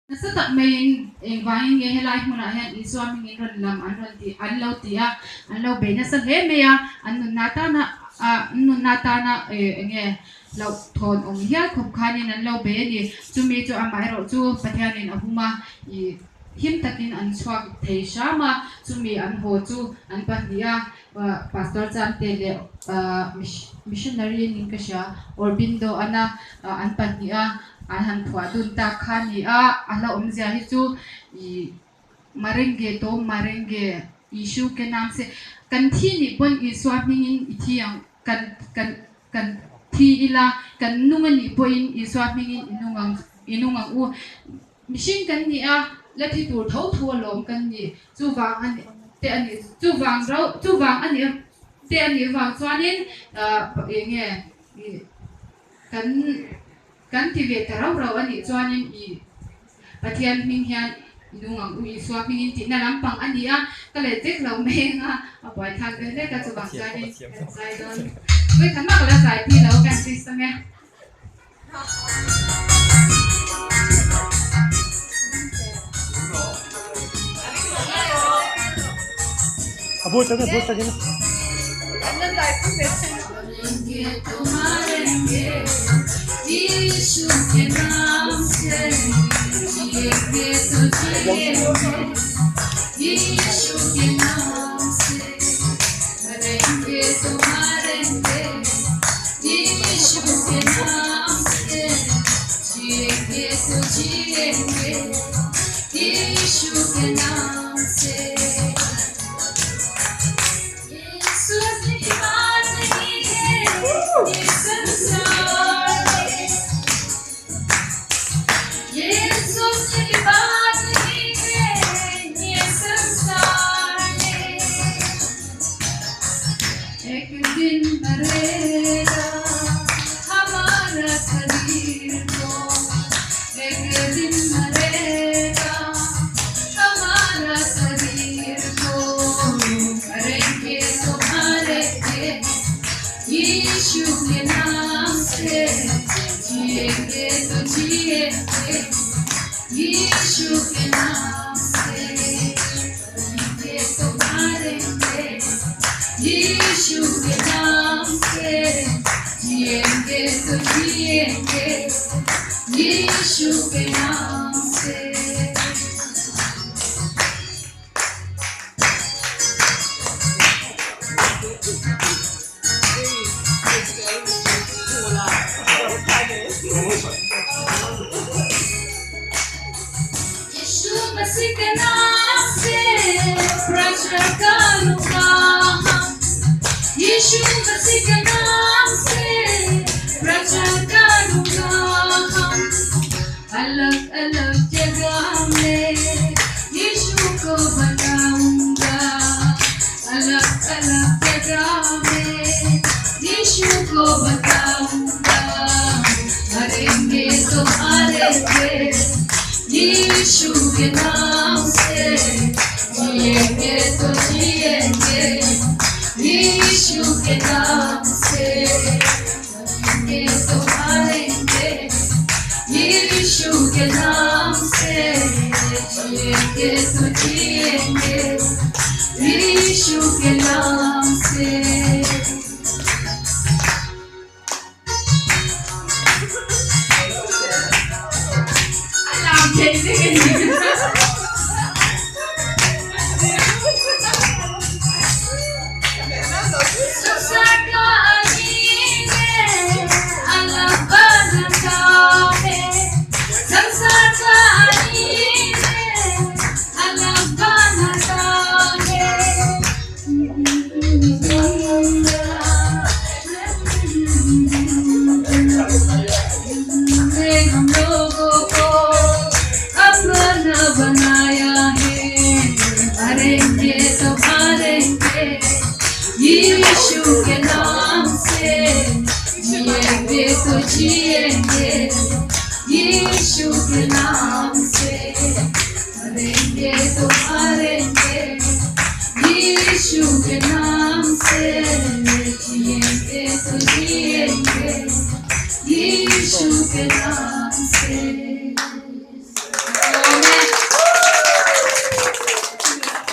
Nasatak main vangin nge helai muna hen iswa mingin ron lam anron ti anlaw tia anlaw be nasa he meya anun nata na nge law thon ong hiya khop khanin anlaw be ni chumi chu amai ro chu pathianin ahuma I him takin an swak thei shama chumi an ho chu an pahnia pastor chan te le missionary ning ka sha orbindo ana an pahnia ahan thwa dun ta khani ala omzia hi chu I marenge to marenge issue ke naam se kan thi ni pon I swapning in ithiang kan thi ila kan nungan ni poin I swapning in inungang u machine kan ni la thi tur thau thu lom kan ni chu wang an te ani chu wang ani te ani wang chuanin nge kan ti ve tarau rau ani chuanin I pathian ming hian inungang ui swak ming in ti na lampang ani ka le tek lo meng apoi thak le ka chu bang chuanin kan sai don we kan ma la sai ti lo kan system ya Abot lagi na. Ano tayo kung marenगे तुम्हारेंगे यीशु के नाम से जिएंगे तो जिएंगे यीशु के नाम से मरेंगे तुम्हारेंगे यीशु के नाम से जिएंगे तो जिएंगे यीशु के नाम से एक दिन मरेगा हमारा शरीर को एक दिन मरेगा हमारा शरीर को मरेंगे तुम्हारे यीशु के नाम से जिएंगे तो जिएंगे यीशु के नाम से मरेंगे तुम्हारे यीशु के नाम से जिएंगे तो जिएंगे यीशु के नाम से यीशु मसीह के नाम से प्रचार करूंगा यीशु मसीह के नाम से प्रचार करूंगा हम अलग अलग जगह में यीशु को बताऊंगा अलग अलग जगह में यीशु को बताऊंगा मरेंगे तो मरेंगे यीशु के नाम से जिएंगे तो जिएंगे यीशु के नाम से मरेंगे तो मरेंगे यीशु के नाम से जिएंगे तो जिएंगे यीशु के नाम से हम लोगों को अपना बनाया है मरेंगे तो मरेंगे यीशु के नाम से जिएंगे तो जिएंगे यीशु के नाम से मरेंगे तो